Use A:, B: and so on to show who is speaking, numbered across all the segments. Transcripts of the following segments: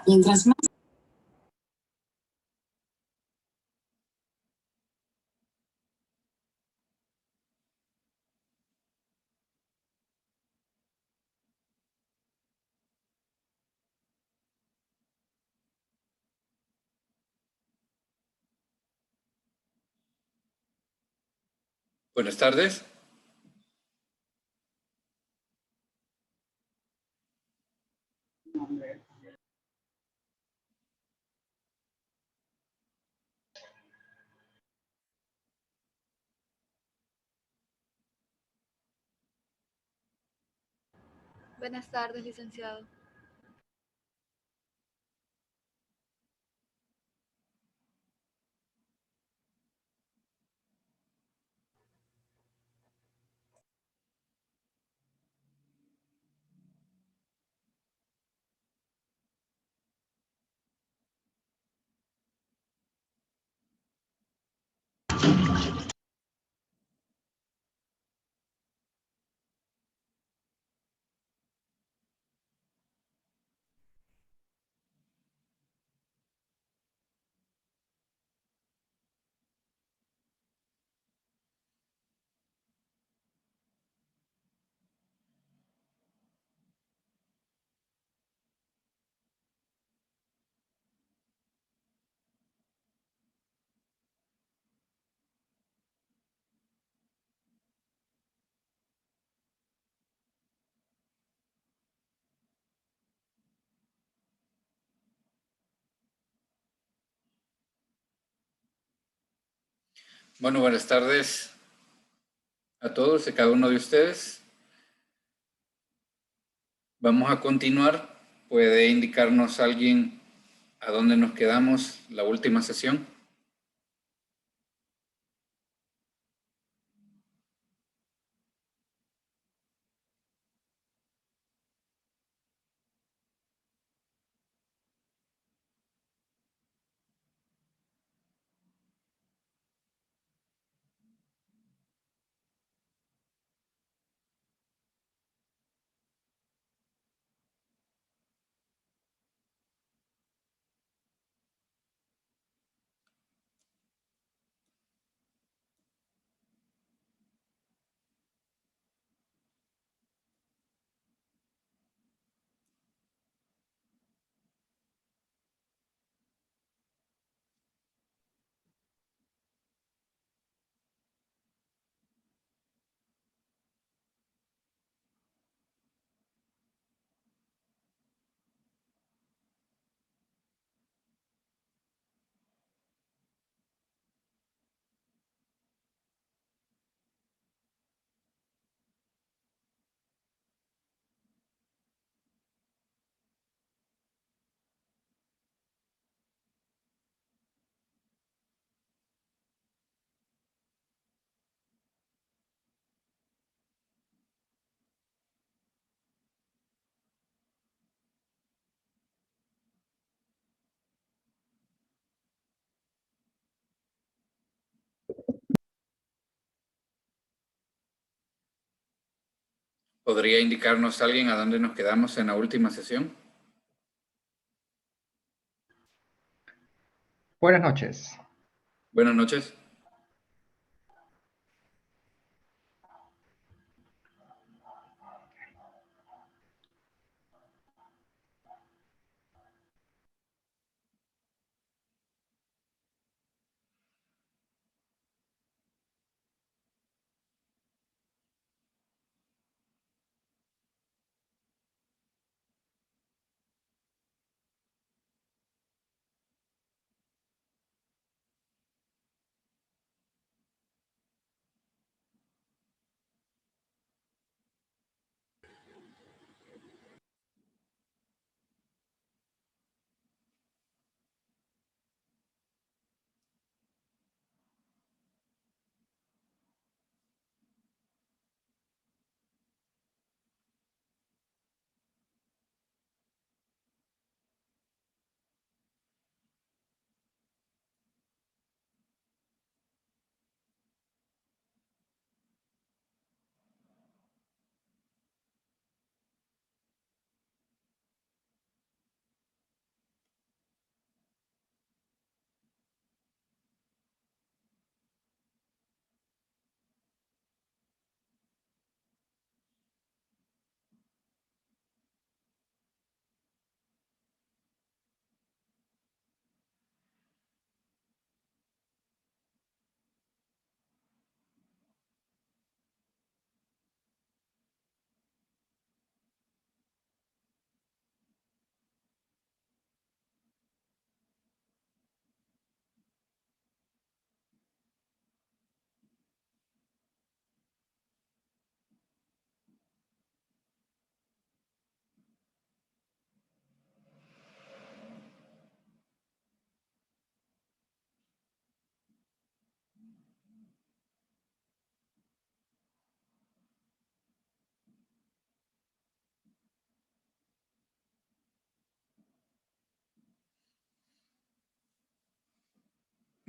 A: Mientras más.
B: Buenas tardes.
C: Buenas tardes, licenciado.
B: Bueno, buenas tardes a todos y cada uno de ustedes. Vamos a continuar. ¿Puede indicarnos alguien a dónde nos quedamos la última sesión? ¿Podría indicarnos alguien a dónde nos quedamos en la última sesión?
D: Buenas noches.
B: Buenas noches.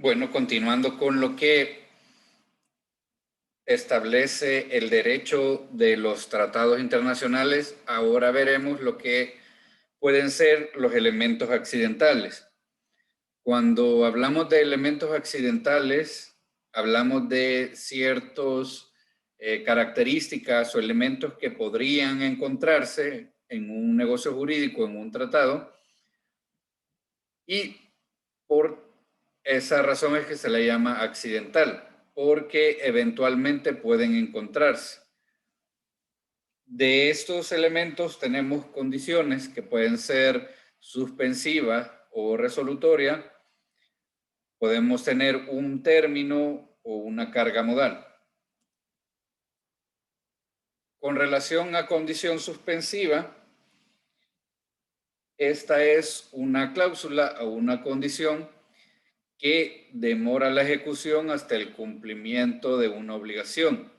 B: Bueno, continuando con lo que establece el derecho de los tratados internacionales, ahora veremos lo que pueden ser los elementos accidentales. Cuando hablamos de elementos accidentales, hablamos de ciertas características o elementos que podrían encontrarse en un negocio jurídico, en un tratado, y por esa razón es que se le llama accidental, porque eventualmente pueden encontrarse. De estos elementos tenemos condiciones que pueden ser suspensivas o resolutorias. Podemos tener un término o una carga modal. Con relación a condición suspensiva, esta es una cláusula o una condición que demora la ejecución hasta el cumplimiento de una obligación.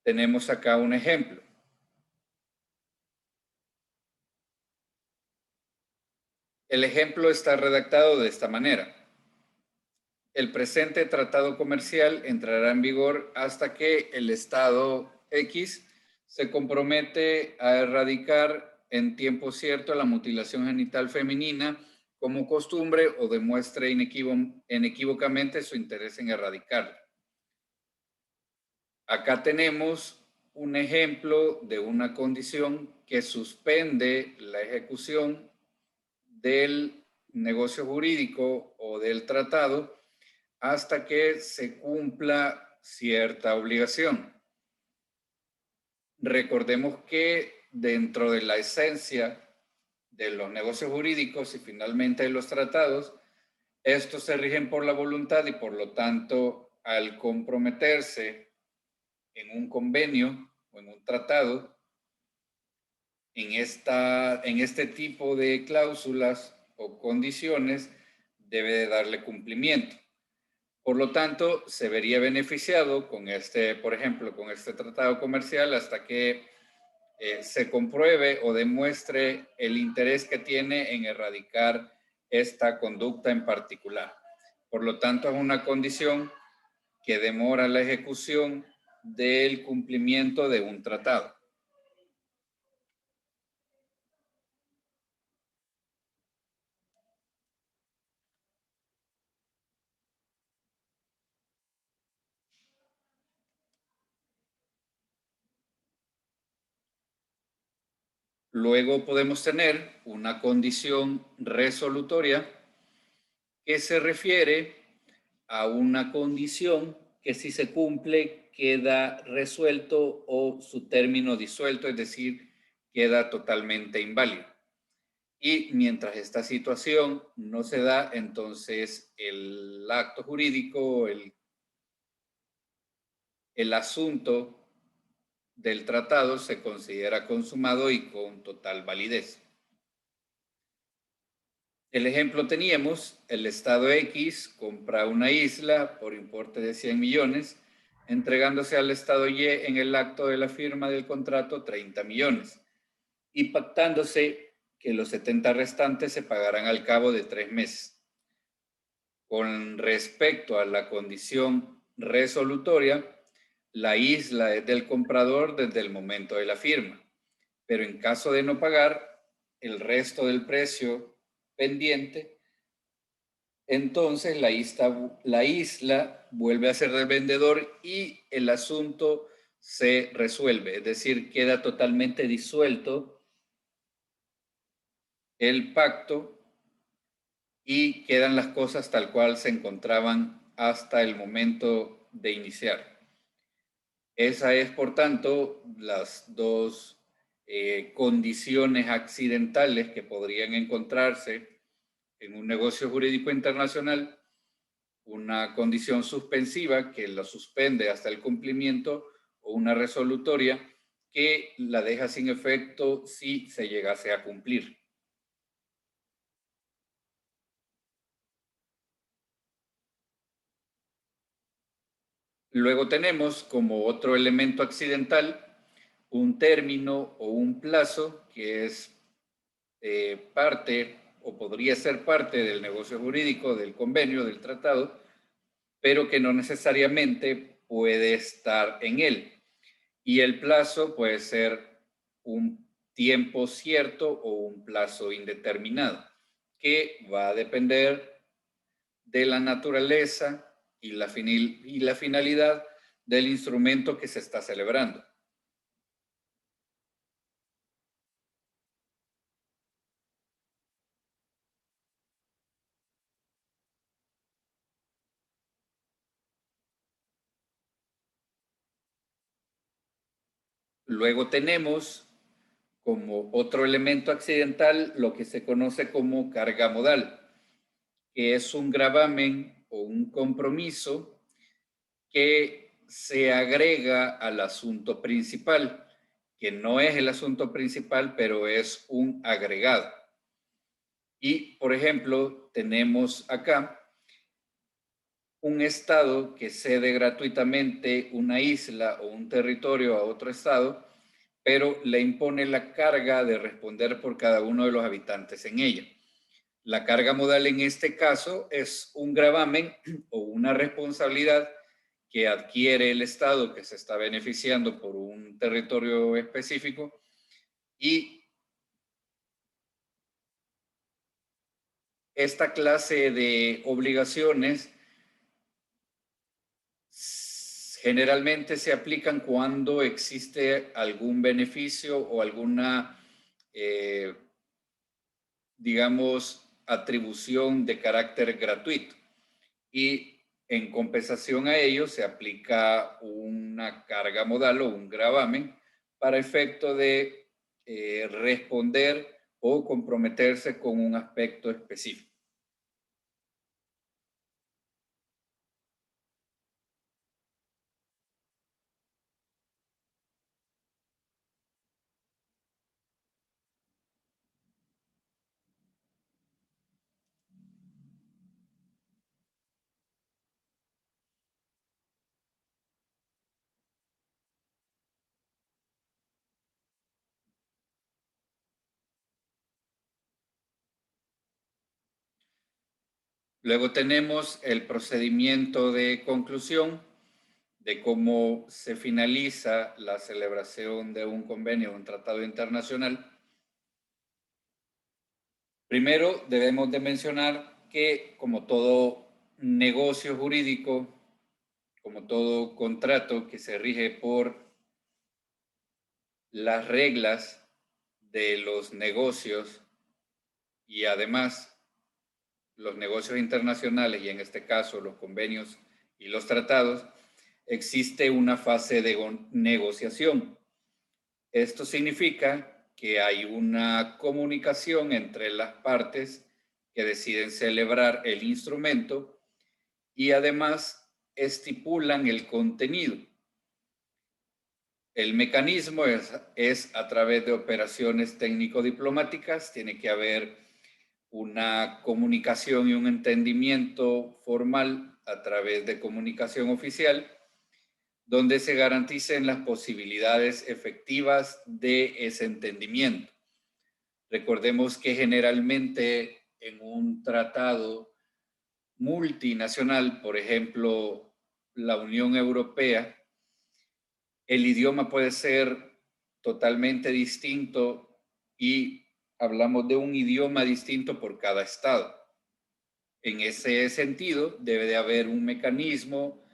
B: Tenemos acá un ejemplo. El ejemplo está redactado de esta manera. El presente tratado comercial entrará en vigor hasta que el Estado X se compromete a erradicar en tiempo cierto la mutilación genital femenina como costumbre o demuestre inequívocamente su interés en erradicarla. Acá tenemos un ejemplo de una condición que suspende la ejecución del negocio jurídico o del tratado hasta que se cumpla cierta obligación. Recordemos que dentro de la esencia de los negocios jurídicos y finalmente de los tratados, estos se rigen por la voluntad y por lo tanto al comprometerse en un convenio o en un tratado, en este tipo de cláusulas o condiciones debe de darle cumplimiento. Por lo tanto, se vería beneficiado con por ejemplo, con este tratado comercial hasta que se compruebe o demuestre el interés que tiene en erradicar esta conducta en particular. Por lo tanto, es una condición que demora la ejecución del cumplimiento de un tratado. Luego podemos tener una condición resolutoria que se refiere a una condición que si se cumple queda resuelto o su término disuelto, es decir, queda totalmente inválido. Y mientras esta situación no se da, entonces el acto jurídico, el asunto del tratado se considera consumado y con total validez. El ejemplo teníamos, el Estado X compra una isla por importe de 100 millones, entregándose al Estado Y en el acto de la firma del contrato 30 millones y pactándose que los 70 restantes se pagarán al cabo de 3 meses. Con respecto a la condición resolutoria, la isla es del comprador desde el momento de la firma, pero en caso de no pagar el resto del precio pendiente, entonces la isla vuelve a ser del vendedor y el asunto se resuelve, es decir, queda totalmente disuelto el pacto y quedan las cosas tal cual se encontraban hasta el momento de iniciar. Esa es, por tanto, las dos condiciones accidentales que podrían encontrarse en un negocio jurídico internacional, una condición suspensiva que la suspende hasta el cumplimiento o una resolutoria que la deja sin efecto si se llegase a cumplir. Luego tenemos como otro elemento accidental un término o un plazo que es parte o podría ser parte del negocio jurídico, del convenio, del tratado, pero que no necesariamente puede estar en él. Y el plazo puede ser un tiempo cierto o un plazo indeterminado, que va a depender de la naturaleza y la finalidad del instrumento que se está celebrando. Luego tenemos como otro elemento accidental lo que se conoce como carga modal, que es un gravamen o un compromiso que se agrega al asunto principal, que no es el asunto principal, pero es un agregado. Y, por ejemplo, tenemos acá un estado que cede gratuitamente una isla o un territorio a otro estado, pero le impone la carga de responder por cada uno de los habitantes en ella. La carga modal en este caso es un gravamen o una responsabilidad que adquiere el Estado que se está beneficiando por un territorio específico y esta clase de obligaciones generalmente se aplican cuando existe algún beneficio o alguna, digamos, atribución de carácter gratuito. Y en compensación a ello se aplica una carga modal o un gravamen para efecto de responder o comprometerse con un aspecto específico. Luego tenemos el procedimiento de conclusión de cómo se finaliza la celebración de un convenio o un tratado internacional. Primero, debemos de mencionar que como todo negocio jurídico, como todo contrato que se rige por las reglas de los negocios y además los negocios internacionales y en este caso los convenios y los tratados, existe una fase de negociación. Esto significa que hay una comunicación entre las partes que deciden celebrar el instrumento y además estipulan el contenido. El mecanismo es a través de operaciones técnico-diplomáticas, tiene que haber una comunicación y un entendimiento formal a través de comunicación oficial, donde se garanticen las posibilidades efectivas de ese entendimiento. Recordemos que generalmente en un tratado multinacional, por ejemplo, la Unión Europea, el idioma puede ser totalmente distinto y hablamos de un idioma distinto por cada estado. En ese sentido, debe de haber un mecanismo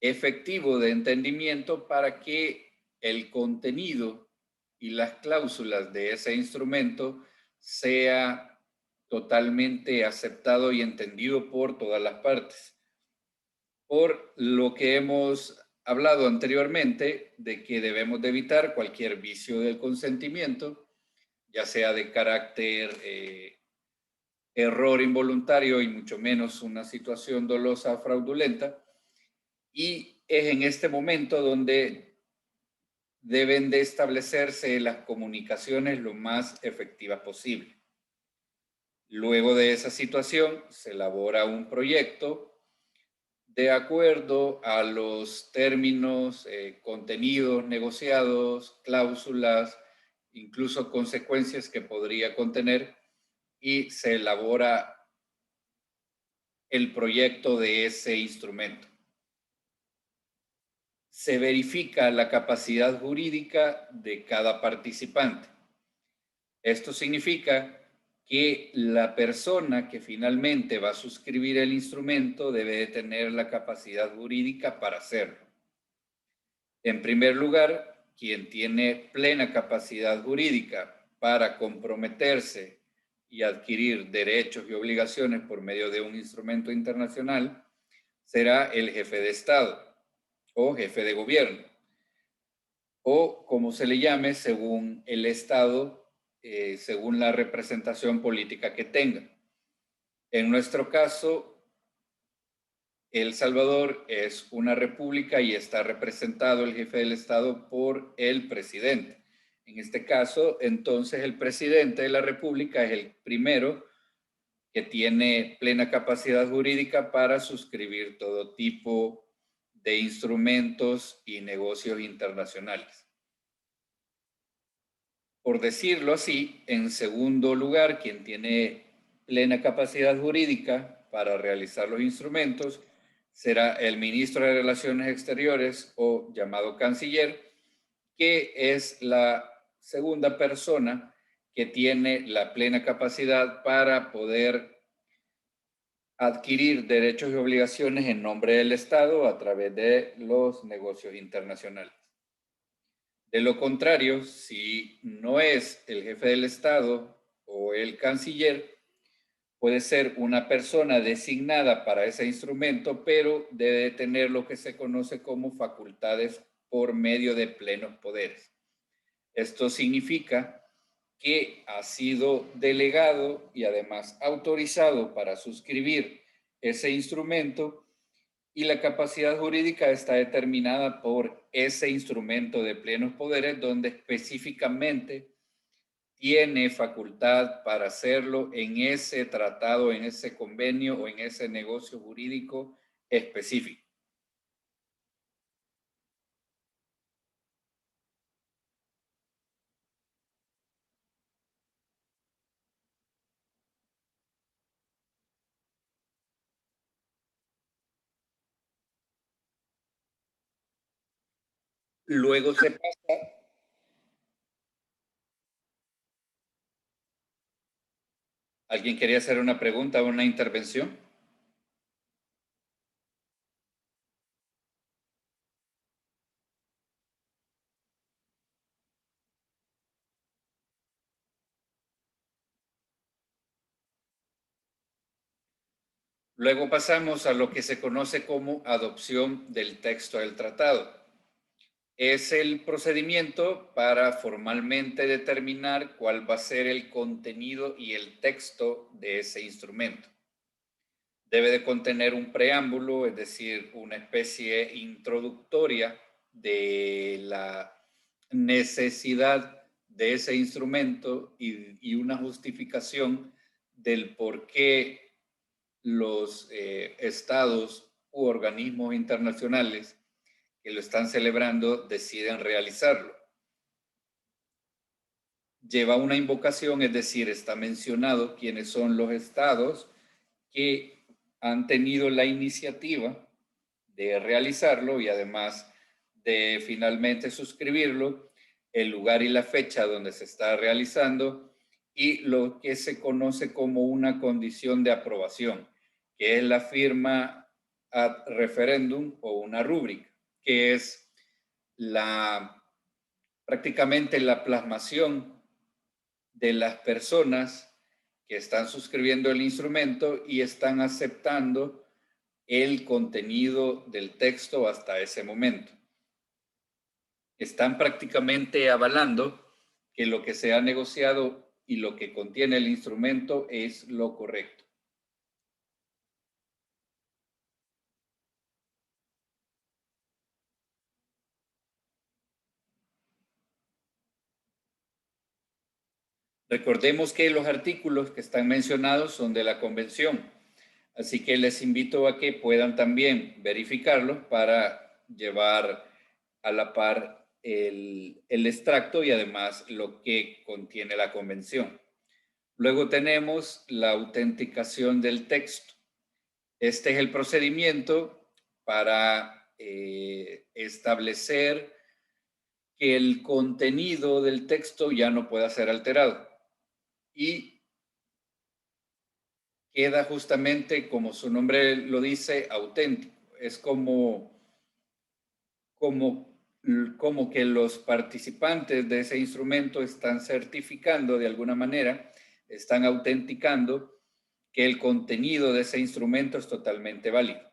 B: efectivo de entendimiento para que el contenido y las cláusulas de ese instrumento sea totalmente aceptado y entendido por todas las partes. Por lo que hemos hablado anteriormente de que debemos de evitar cualquier vicio del consentimiento, ya sea de carácter error involuntario y mucho menos una situación dolosa o fraudulenta. Y es en este momento donde deben de establecerse las comunicaciones lo más efectivas posible. Luego de esa situación se elabora un proyecto de acuerdo a los términos, contenidos negociados, cláusulas, incluso consecuencias que podría contener y se elabora el proyecto de ese instrumento. Se verifica la capacidad jurídica de cada participante. Esto significa que la persona que finalmente va a suscribir el instrumento debe de tener la capacidad jurídica para hacerlo. En primer lugar, quien tiene plena capacidad jurídica para comprometerse y adquirir derechos y obligaciones por medio de un instrumento internacional será el jefe de Estado o jefe de gobierno, o como se le llame según el Estado, según la representación política que tenga. En nuestro caso, El Salvador es una república y está representado el jefe del Estado por el presidente. En este caso, entonces, el presidente de la república es el primero que tiene plena capacidad jurídica para suscribir todo tipo de instrumentos y negocios internacionales. Por decirlo así, en segundo lugar, quien tiene plena capacidad jurídica para realizar los instrumentos será el ministro de Relaciones Exteriores o llamado canciller, que es la segunda persona que tiene la plena capacidad para poder adquirir derechos y obligaciones en nombre del Estado a través de los negocios internacionales. De lo contrario, si no es el jefe del Estado o el canciller, puede ser una persona designada para ese instrumento, pero debe tener lo que se conoce como facultades por medio de plenos poderes. Esto significa que ha sido delegado y además autorizado para suscribir ese instrumento y la capacidad jurídica está determinada por ese instrumento de plenos poderes donde específicamente tiene facultad para hacerlo en ese tratado, en ese convenio o en ese negocio jurídico específico. Luego se pasa. ¿Alguien quería hacer una pregunta o una intervención? Luego pasamos a lo que se conoce como adopción del texto del tratado. Es el procedimiento para formalmente determinar cuál va a ser el contenido y el texto de ese instrumento. Debe de contener un preámbulo, es decir, una especie introductoria de la necesidad de ese instrumento y una justificación del por qué los estados u organismos internacionales que lo están celebrando deciden realizarlo. Lleva una invocación, es decir, está mencionado quiénes son los estados que han tenido la iniciativa de realizarlo y además de finalmente suscribirlo, el lugar y la fecha donde se está realizando y lo que se conoce como una condición de aprobación, que es la firma ad referendum o una rúbrica, que es prácticamente la plasmación de las personas que están suscribiendo el instrumento y están aceptando el contenido del texto hasta ese momento. Están prácticamente avalando que lo que se ha negociado y lo que contiene el instrumento es lo correcto. Recordemos que los artículos que están mencionados son de la convención, así que les invito a que puedan también verificarlos para llevar a la par el extracto y además lo que contiene la convención. Luego tenemos la autenticación del texto. Este es el procedimiento para establecer que el contenido del texto ya no pueda ser alterado y queda justamente, como su nombre lo dice, auténtico. Es como que los participantes de ese instrumento están certificando de alguna manera, están autenticando que el contenido de ese instrumento es totalmente válido.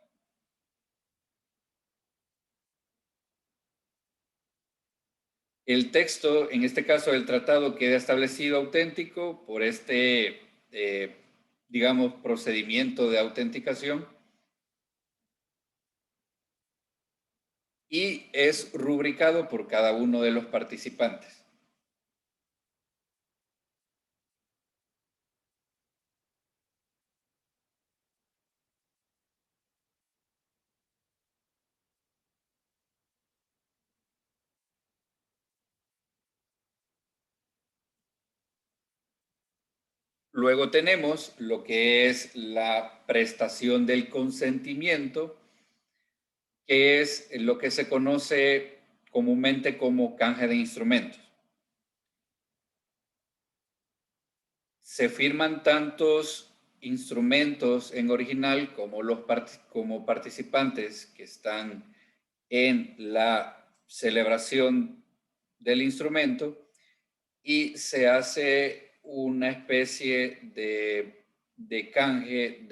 B: El texto, en este caso el tratado, queda establecido auténtico por este, digamos, procedimiento de autenticación y es rubricado por cada uno de los participantes. Luego tenemos lo que es la prestación del consentimiento, que es lo que se conoce comúnmente como canje de instrumentos. Se firman tantos instrumentos en original como participantes que están en la celebración del instrumento y se hace una especie de canje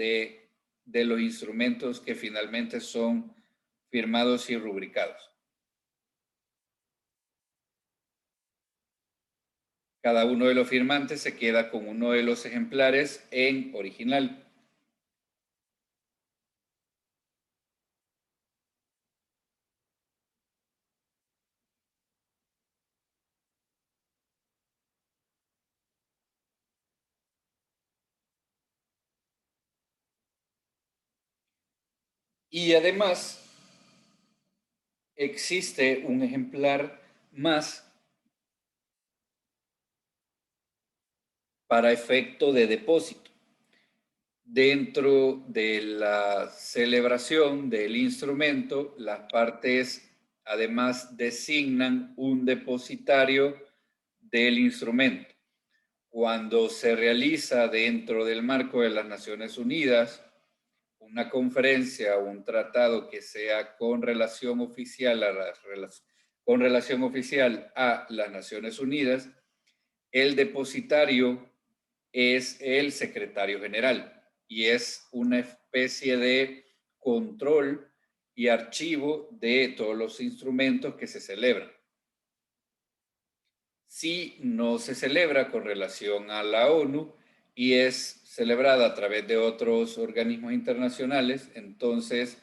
B: de los instrumentos que finalmente son firmados y rubricados. Cada uno de los firmantes se queda con uno de los ejemplares en original. Y además existe un ejemplar más para efecto de depósito. Dentro de la celebración del instrumento, las partes además designan un depositario del instrumento. Cuando se realiza dentro del marco de las Naciones Unidas una conferencia o un tratado que sea con relación oficial a las Naciones Unidas, el depositario es el secretario general y es una especie de control y archivo de todos los instrumentos que se celebran. Si no se celebra con relación a la ONU y es celebrada a través de otros organismos internacionales, entonces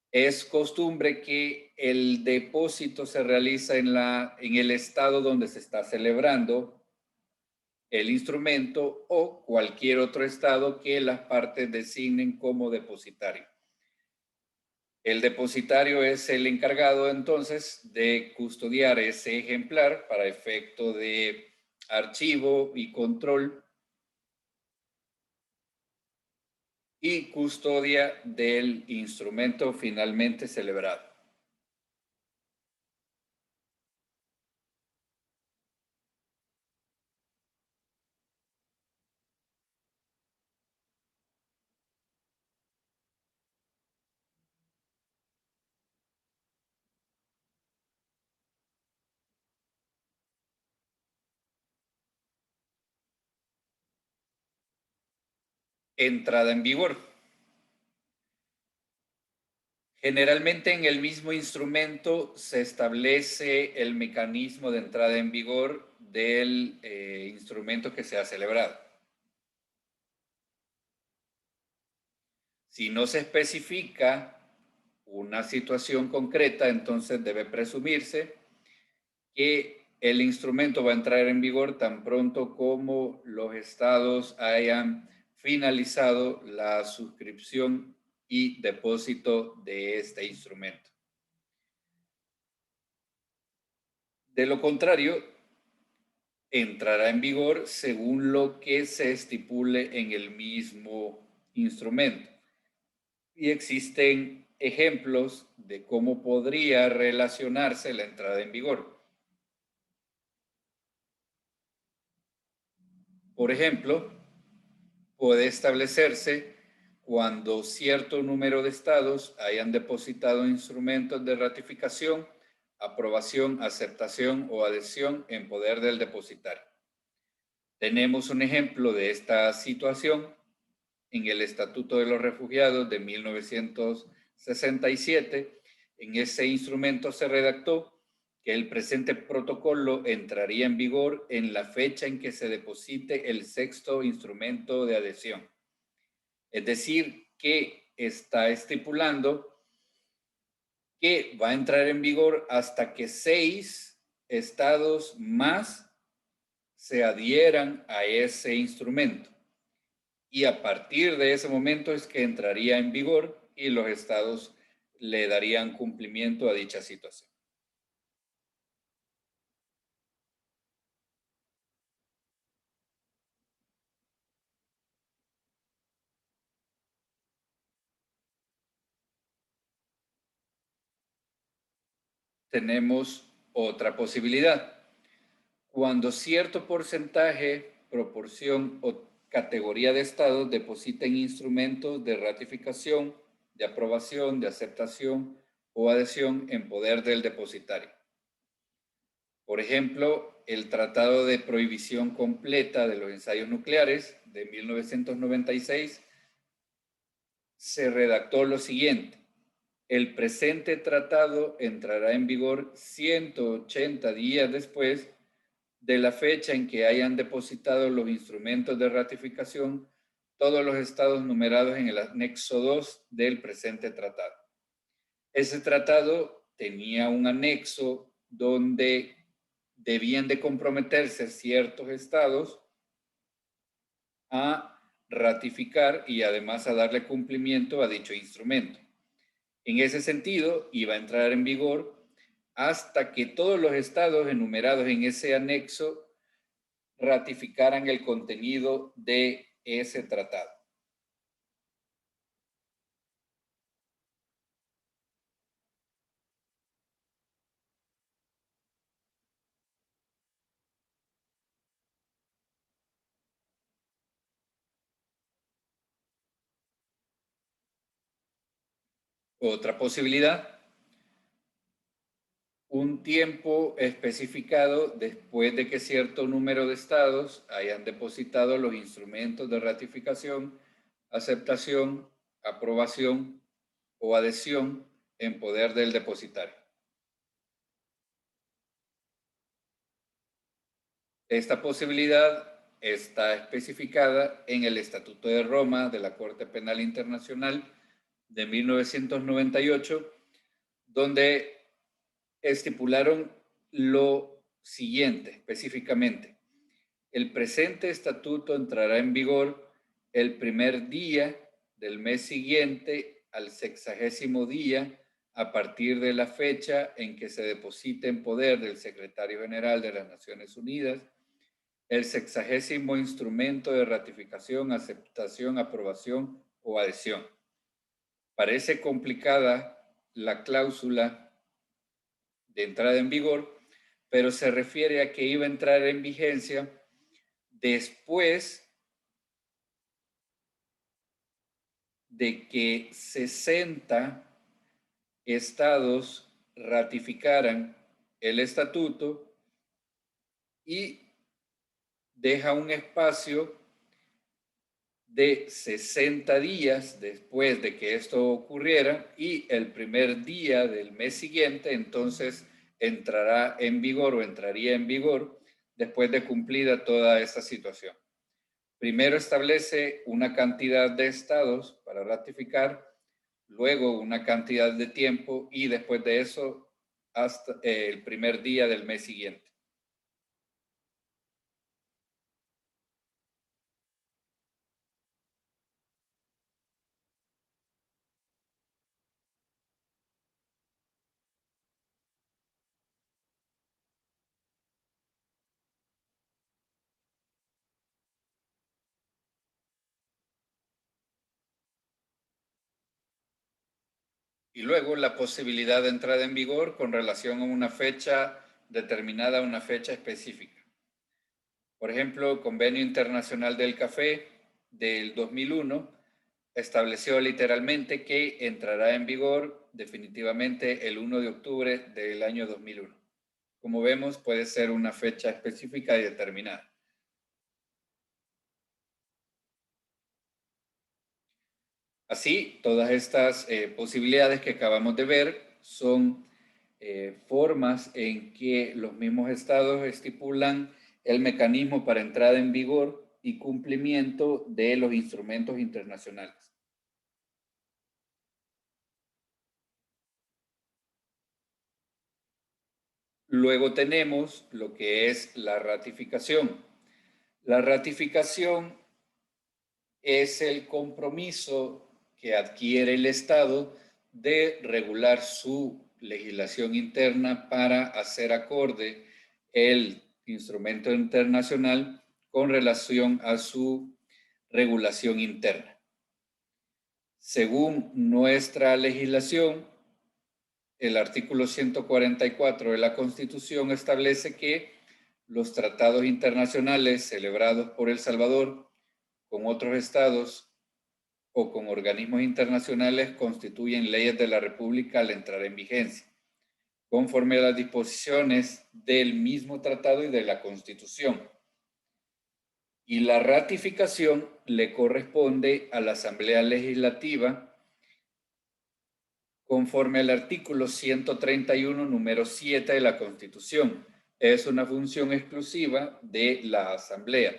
B: es costumbre que el depósito se realiza en el estado donde se está celebrando el instrumento o cualquier otro estado que las partes designen como depositario. El depositario es el encargado entonces de custodiar ese ejemplar para efecto de archivo y control y custodia del instrumento finalmente celebrado. Entrada en vigor. Generalmente en el mismo instrumento se establece el mecanismo de entrada en vigor del instrumento que se ha celebrado. Si no se especifica una situación concreta, entonces debe presumirse que el instrumento va a entrar en vigor tan pronto como los estados hayan finalizado la suscripción y depósito de este instrumento. De lo contrario, entrará en vigor según lo que se estipule en el mismo instrumento. Y existen ejemplos de cómo podría relacionarse la entrada en vigor. Por ejemplo, puede establecerse cuando cierto número de estados hayan depositado instrumentos de ratificación, aprobación, aceptación o adhesión en poder del depositario. Tenemos un ejemplo de esta situación en el Estatuto de los Refugiados de 1967. En ese instrumento se redactó que el presente protocolo entraría en vigor en la fecha en que se deposite el sexto instrumento de adhesión. Es decir, que está estipulando que va a entrar en vigor hasta que 6 estados más se adhieran a ese instrumento. Y a partir de ese momento es que entraría en vigor y los estados le darían cumplimiento a dicha situación. Tenemos otra posibilidad. Cuando cierto porcentaje, proporción o categoría de estados depositen instrumentos de ratificación, de aprobación, de aceptación o adhesión en poder del depositario. Por ejemplo, el Tratado de Prohibición Completa de los Ensayos Nucleares de 1996 se redactó lo siguiente: el presente tratado entrará en vigor 180 días después de la fecha en que hayan depositado los instrumentos de ratificación todos los estados numerados en el anexo 2 del presente tratado. Ese tratado tenía un anexo donde debían de comprometerse ciertos estados a ratificar y además a darle cumplimiento a dicho instrumento. En ese sentido, iba a entrar en vigor hasta que todos los estados enumerados en ese anexo ratificaran el contenido de ese tratado. Otra posibilidad: un tiempo especificado después de que cierto número de estados hayan depositado los instrumentos de ratificación, aceptación, aprobación o adhesión en poder del depositario. Esta posibilidad está especificada en el Estatuto de Roma de la Corte Penal Internacional de 1998, donde estipularon lo siguiente específicamente: el presente estatuto entrará en vigor el primer día del mes siguiente al 60º día a partir de la fecha en que se deposite en poder del Secretario General de las Naciones Unidas el 60º instrumento de ratificación, aceptación, aprobación o adhesión. Parece complicada la cláusula de entrada en vigor, pero se refiere a que iba a entrar en vigencia después de que 60 estados ratificaran el estatuto y deja un espacio de 60 días después de que esto ocurriera y el primer día del mes siguiente entonces entrará en vigor o entraría en vigor después de cumplida toda esta situación. Primero establece una cantidad de estados para ratificar, luego una cantidad de tiempo y después de eso hasta el primer día del mes siguiente. Y luego la posibilidad de entrada en vigor con relación a una fecha determinada, una fecha específica. Por ejemplo, el Convenio Internacional del Café del 2001 estableció literalmente que entrará en vigor definitivamente el 1 de octubre del año 2001. Como vemos, puede ser una fecha específica y determinada. Así, todas estas posibilidades que acabamos de ver son formas en que los mismos estados estipulan el mecanismo para entrada en vigor y cumplimiento de los instrumentos internacionales. Luego tenemos lo que es la ratificación. La ratificación es el compromiso que adquiere el Estado de regular su legislación interna para hacer acorde el instrumento internacional con relación a su regulación interna. Según nuestra legislación, el artículo 144 de la Constitución establece que los tratados internacionales celebrados por El Salvador con otros estados o con organismos internacionales constituyen leyes de la República al entrar en vigencia, conforme a las disposiciones del mismo tratado y de la Constitución. Y la ratificación le corresponde a la Asamblea Legislativa conforme al artículo 131, número 7 de la Constitución. Es una función exclusiva de la Asamblea,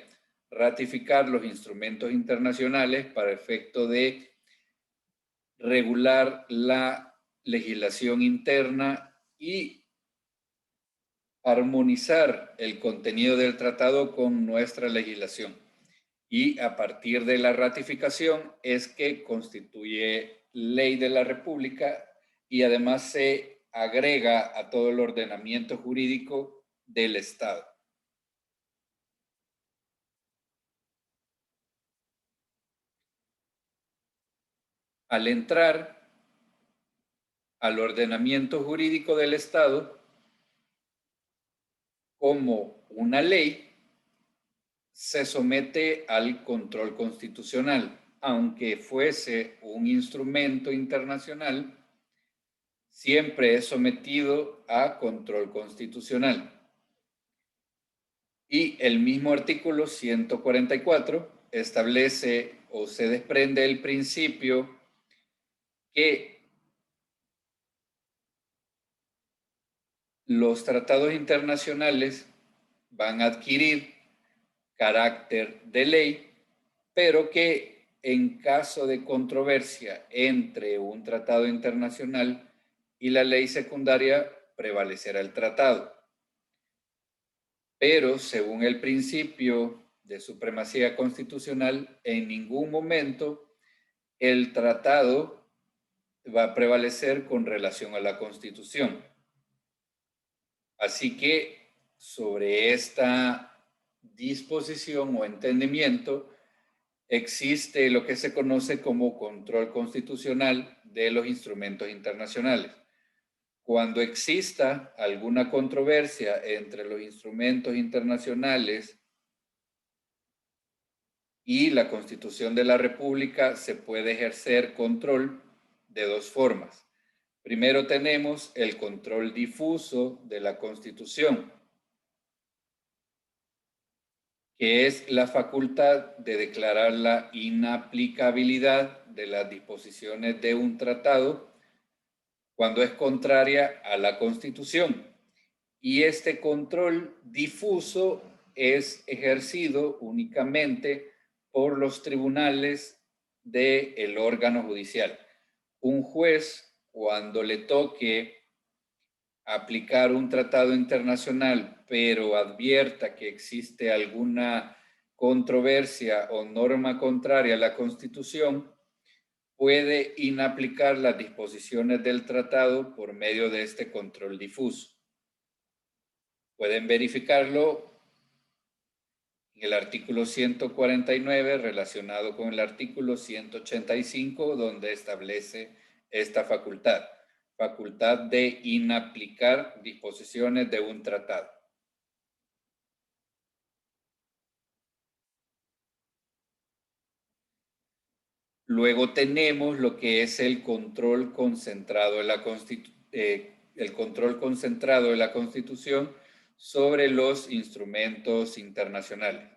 B: ratificar los instrumentos internacionales para efecto de regular la legislación interna y armonizar el contenido del tratado con nuestra legislación. Y a partir de la ratificación es que constituye ley de la República y además se agrega a todo el ordenamiento jurídico del Estado. Al entrar al ordenamiento jurídico del Estado como una ley, se somete al control constitucional, aunque fuese un instrumento internacional, siempre es sometido a control constitucional. Y el mismo artículo 144 establece o se desprende el principio que los tratados internacionales van a adquirir carácter de ley, pero que en caso de controversia entre un tratado internacional y la ley secundaria, prevalecerá el tratado. Pero según el principio de supremacía constitucional, en ningún momento el tratado va a prevalecer con relación a la Constitución. Así que sobre esta disposición o entendimiento existe lo que se conoce como control constitucional de los instrumentos internacionales. Cuando exista alguna controversia entre los instrumentos internacionales y la Constitución de la República, se puede ejercer control de dos formas. Primero tenemos el control difuso de la Constitución, que es la facultad de declarar la inaplicabilidad de las disposiciones de un tratado cuando es contraria a la Constitución. Y este control difuso es ejercido únicamente por los tribunales del órgano judicial. Un juez, cuando le toque aplicar un tratado internacional, pero advierta que existe alguna controversia o norma contraria a la Constitución, puede inaplicar las disposiciones del tratado por medio de este control difuso. Pueden verificarlo en el artículo 149 relacionado con el artículo 185, donde establece esta facultad de inaplicar disposiciones de un tratado. Luego tenemos lo que es el control concentrado de la Constitución sobre los instrumentos internacionales.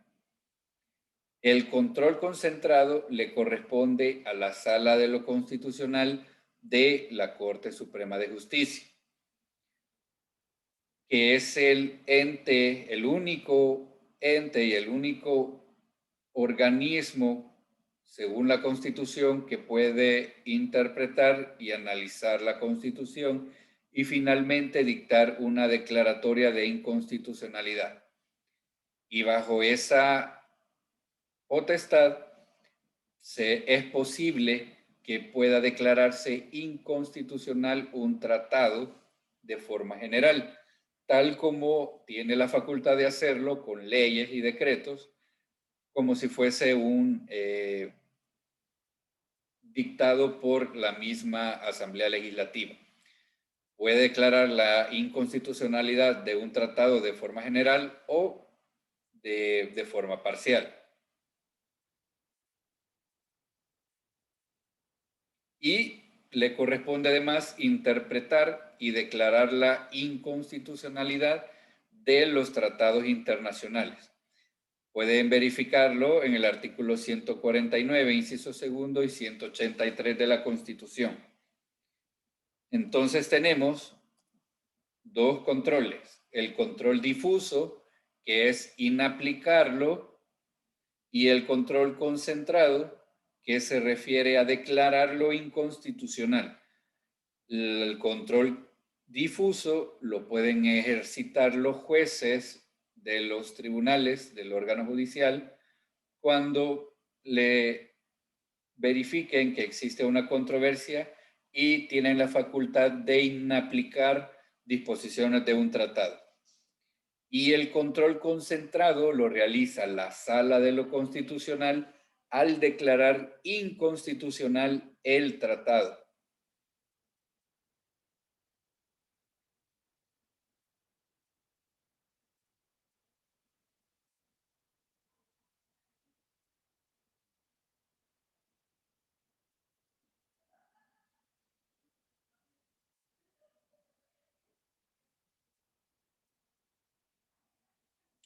B: El control concentrado le corresponde a la Sala de lo Constitucional de la Corte Suprema de Justicia, que es el único ente y el único organismo, según la Constitución, que puede interpretar y analizar la Constitución y finalmente dictar una declaratoria de inconstitucionalidad. Y bajo esa potestad es posible que pueda declararse inconstitucional un tratado de forma general, tal como tiene la facultad de hacerlo con leyes y decretos, como si fuese un dictado por la misma Asamblea Legislativa. Puede declarar la inconstitucionalidad de un tratado de forma general o de forma parcial. Y le corresponde además interpretar y declarar la inconstitucionalidad de los tratados internacionales. Pueden verificarlo en el artículo 149, inciso segundo y 183 de la Constitución. Entonces tenemos dos controles. El control difuso, que es inaplicarlo, y el control concentrado, que se refiere a declararlo inconstitucional. El control difuso lo pueden ejercitar los jueces de los tribunales, del órgano judicial, cuando le verifiquen que existe una controversia y tienen la facultad de inaplicar disposiciones de un tratado. Y el control concentrado lo realiza la Sala de lo Constitucional al declarar inconstitucional el tratado.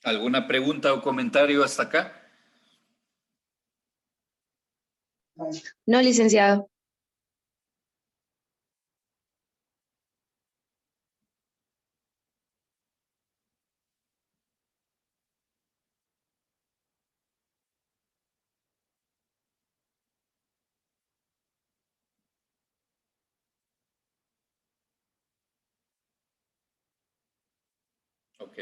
B: ¿Alguna pregunta o comentario hasta acá?
A: No, licenciado.
B: Ok.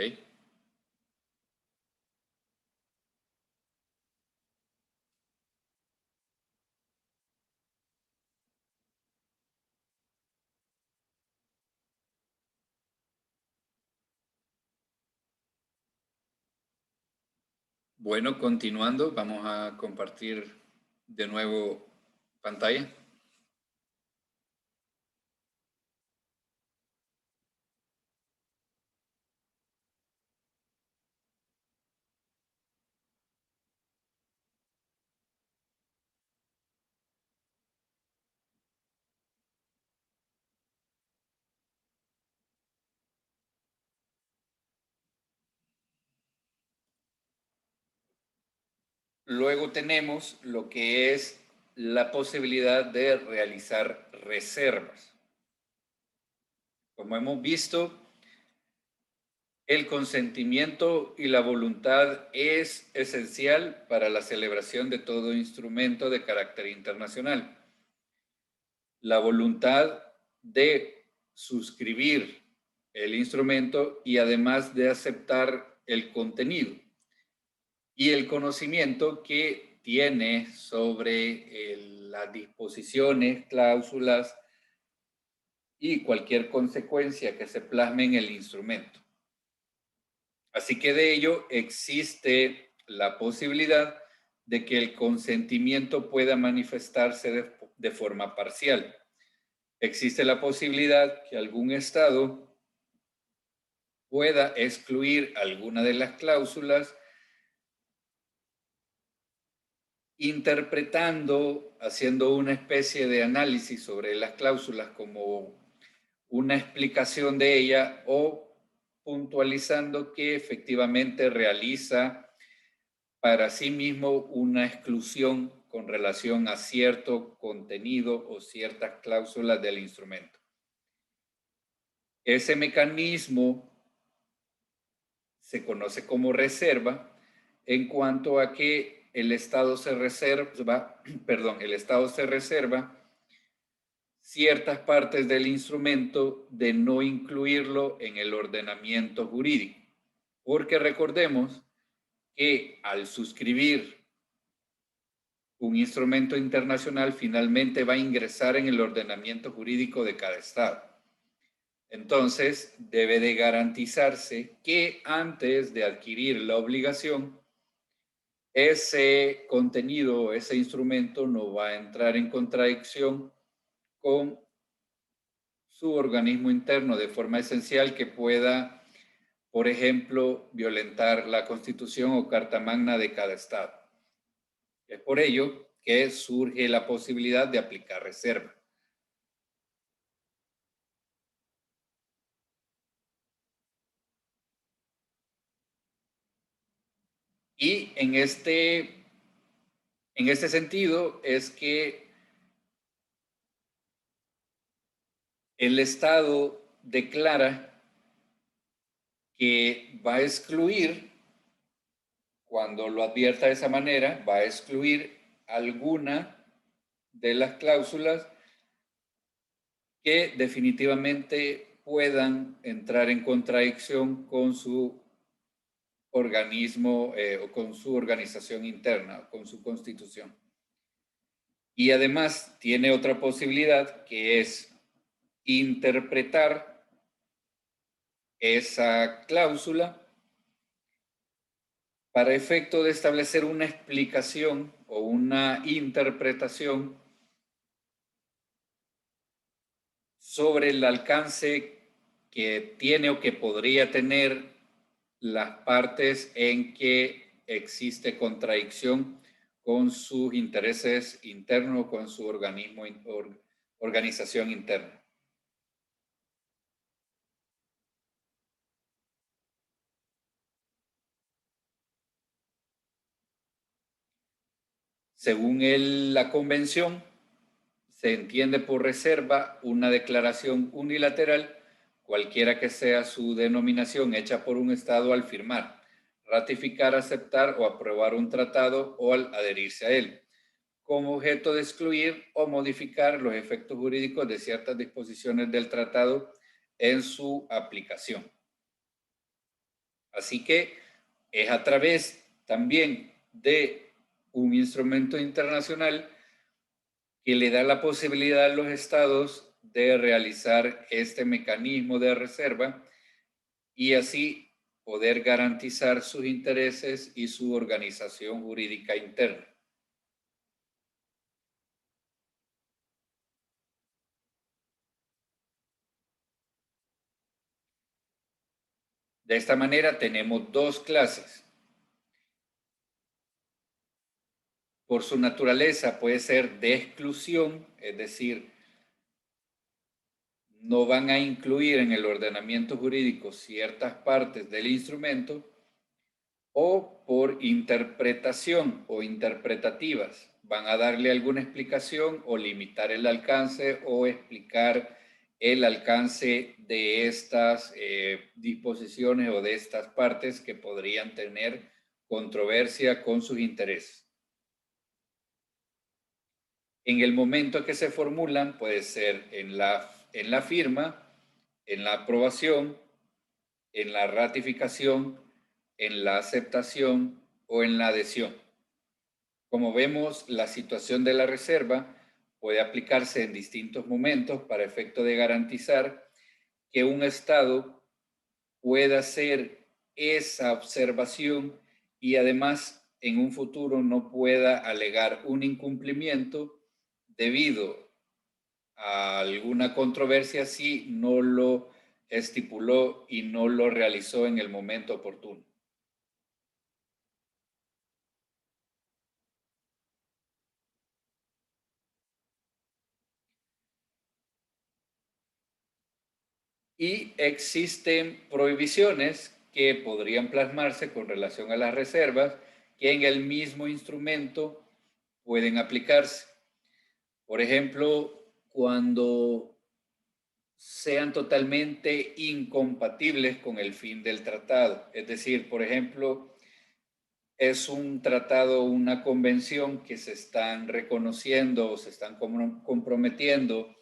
B: Bueno, continuando, vamos a compartir de nuevo pantalla. Luego tenemos lo que es la posibilidad de realizar reservas. Como hemos visto, el consentimiento y la voluntad es esencial para la celebración de todo instrumento de carácter internacional. La voluntad de suscribir el instrumento y además de aceptar el contenido y el conocimiento que tiene sobre las disposiciones, cláusulas y cualquier consecuencia que se plasme en el instrumento. Así que de ello existe la posibilidad de que el consentimiento pueda manifestarse de forma parcial. existe la posibilidad que algún Estado pueda excluir alguna de las cláusulas interpretando, haciendo una especie de análisis sobre las cláusulas como una explicación de ella o puntualizando que efectivamente realiza para sí mismo una exclusión con relación a cierto contenido o ciertas cláusulas del instrumento. Ese mecanismo se conoce como reserva en cuanto a que el Estado se reserva, el Estado se reserva ciertas partes del instrumento de no incluirlo en el ordenamiento jurídico. Porque recordemos que al suscribir un instrumento internacional finalmente va a ingresar en el ordenamiento jurídico de cada Estado. Entonces, debe de garantizarse que antes de adquirir la obligación, ese contenido, ese instrumento no va a entrar en contradicción con su organismo interno de forma esencial que pueda, por ejemplo, violentar la Constitución o Carta Magna de cada Estado. Es por ello que surge la posibilidad de aplicar reserva. Y en este sentido es que el Estado declara que va a excluir, cuando lo advierta de esa manera, va a excluir alguna de las cláusulas que definitivamente puedan entrar en contradicción con su organismo o con su organización interna, con su constitución. Y además tiene otra posibilidad que es interpretar esa cláusula para efecto de establecer una explicación o una interpretación sobre el alcance que tiene o que podría tener las partes en que existe contradicción con sus intereses internos o con su organismo, organización interna. Según la convención, se entiende por reserva una declaración unilateral, cualquiera que sea su denominación, hecha por un Estado al firmar, ratificar, aceptar o aprobar un tratado o al adherirse a él, con objeto de excluir o modificar los efectos jurídicos de ciertas disposiciones del tratado en su aplicación. Así que es a través también de un instrumento internacional que le da la posibilidad a los estados de realizar este mecanismo de reserva y así poder garantizar sus intereses y su organización jurídica interna. De esta manera tenemos dos clases. Por su naturaleza puede ser de exclusión, es decir, no van a incluir en el ordenamiento jurídico ciertas partes del instrumento, o por interpretación o interpretativas. Van a darle alguna explicación o limitar el alcance o explicar el alcance de estas disposiciones o de estas partes que podrían tener controversia con sus intereses. En el momento que se formulan, puede ser en la firma, en la aprobación, en la ratificación, en la aceptación o en la adhesión. Como vemos, la situación de la reserva puede aplicarse en distintos momentos para efecto de garantizar que un Estado pueda hacer esa observación y además en un futuro no pueda alegar un incumplimiento debido a alguna controversia si no lo estipuló y no lo realizó en el momento oportuno. Y existen prohibiciones que podrían plasmarse con relación a las reservas que en el mismo instrumento pueden aplicarse. Por ejemplo, cuando sean totalmente incompatibles con el fin del tratado. Es decir, por ejemplo, es un tratado, una convención que se están reconociendo o se están comprometiendo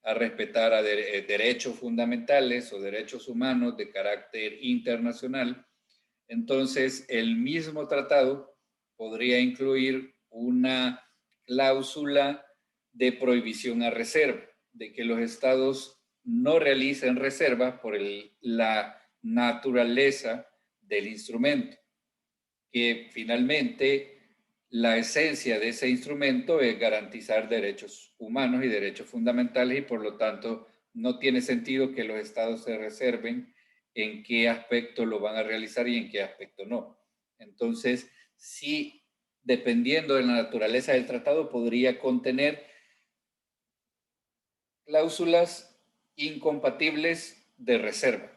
B: a respetar a derechos fundamentales o derechos humanos de carácter internacional. Entonces, el mismo tratado podría incluir una cláusula de prohibición a reserva, de que los estados no realicen reservas por la naturaleza del instrumento, que finalmente la esencia de ese instrumento es garantizar derechos humanos y derechos fundamentales y por lo tanto no tiene sentido que los estados se reserven en qué aspecto lo van a realizar y en qué aspecto no. Entonces, sí, dependiendo de la naturaleza del tratado, podría contener cláusulas incompatibles de reserva.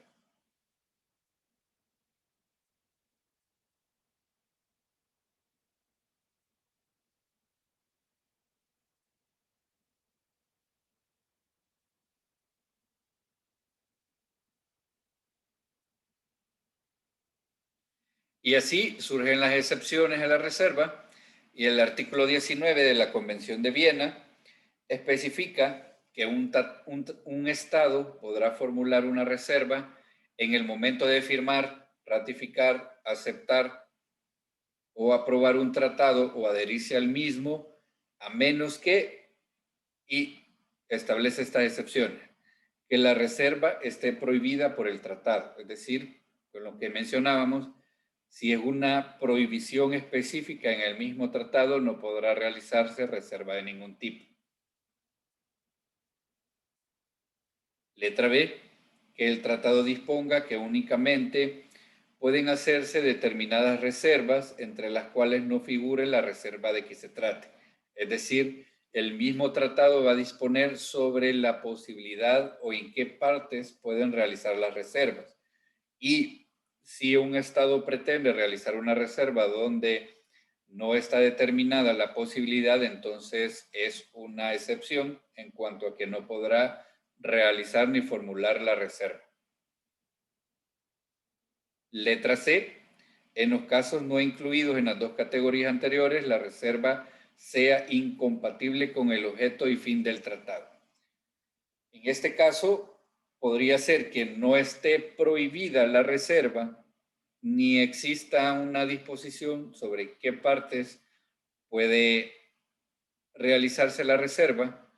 B: Y así surgen las excepciones a la reserva y el artículo 19 de la Convención de Viena especifica que un Estado podrá formular una reserva en el momento de firmar, ratificar, aceptar o aprobar un tratado o adherirse al mismo, a menos que, y establece estas excepciones, que la reserva esté prohibida por el tratado. Es decir, con lo que mencionábamos, si es una prohibición específica en el mismo tratado, no podrá realizarse reserva de ningún tipo. Letra B, que el tratado disponga que únicamente pueden hacerse determinadas reservas entre las cuales no figure la reserva de que se trate. Es decir, el mismo tratado va a disponer sobre la posibilidad o en qué partes pueden realizar las reservas. Y si un Estado pretende realizar una reserva donde no está determinada la posibilidad, entonces es una excepción en cuanto a que no podrá realizar ni formular la reserva. Letra C. En los casos no incluidos en las dos categorías anteriores, la reserva sea incompatible con el objeto y fin del tratado. En este caso, podría ser que no esté prohibida la reserva, ni exista una disposición sobre qué partes puede realizarse la reserva,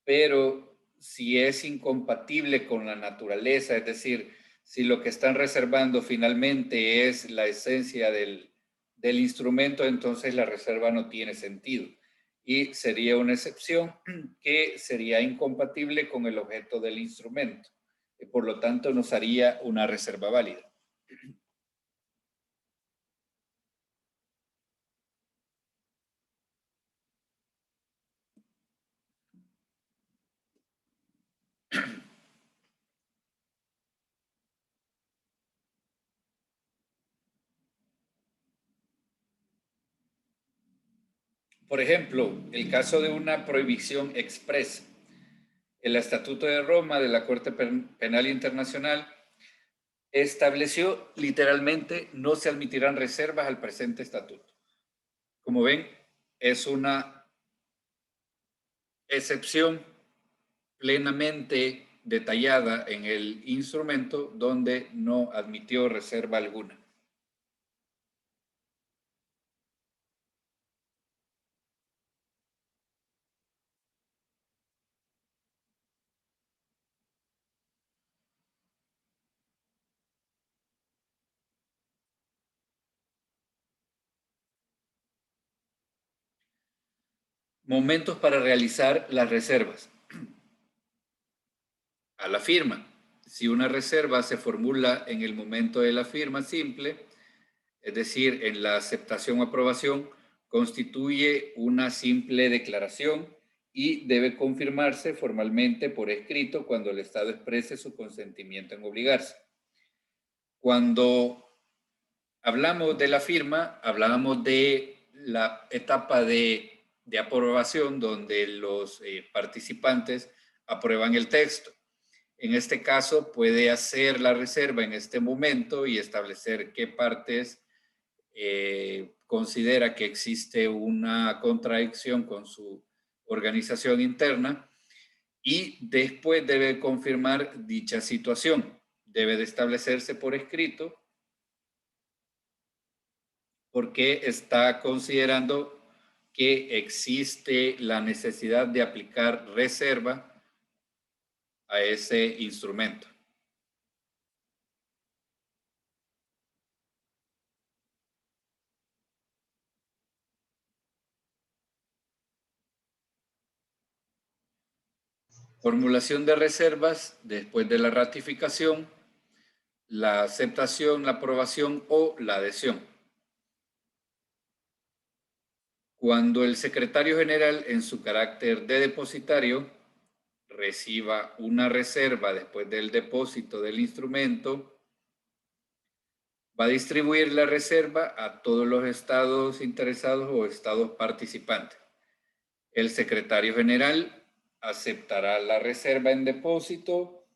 B: pero si es incompatible con la naturaleza, es decir, si lo que están reservando finalmente es la esencia del instrumento, entonces la reserva no tiene sentido y sería una excepción que sería incompatible con el objeto del instrumento y por lo tanto nos haría una reserva válida. Por ejemplo, el caso de una prohibición expresa. El Estatuto de Roma de la Corte Penal Internacional estableció literalmente no se admitirán reservas al presente estatuto. Como ven, es una excepción plenamente detallada en el instrumento donde no admitió reserva alguna. Momentos para realizar las reservas. a la firma. Si una reserva se formula en el momento de la firma simple, es decir, en la aceptación o aprobación, constituye una simple declaración y debe confirmarse formalmente por escrito cuando el Estado exprese su consentimiento en obligarse. Cuando hablamos de la firma, hablábamos de la etapa de aprobación donde los participantes aprueban el texto. En este caso, puede hacer la reserva en este momento y establecer qué partes considera que existe una contradicción con su organización interna y después debe confirmar dicha situación. Debe de establecerse por escrito porque está considerando que existe la necesidad de aplicar reserva a ese instrumento. Formulación de reservas después de la ratificación, la aceptación, la aprobación o la adhesión. Cuando el secretario general, en su carácter de depositario, reciba una reserva después del depósito del instrumento, va a distribuir la reserva a todos los estados interesados o estados participantes. El secretario general aceptará la reserva en depósito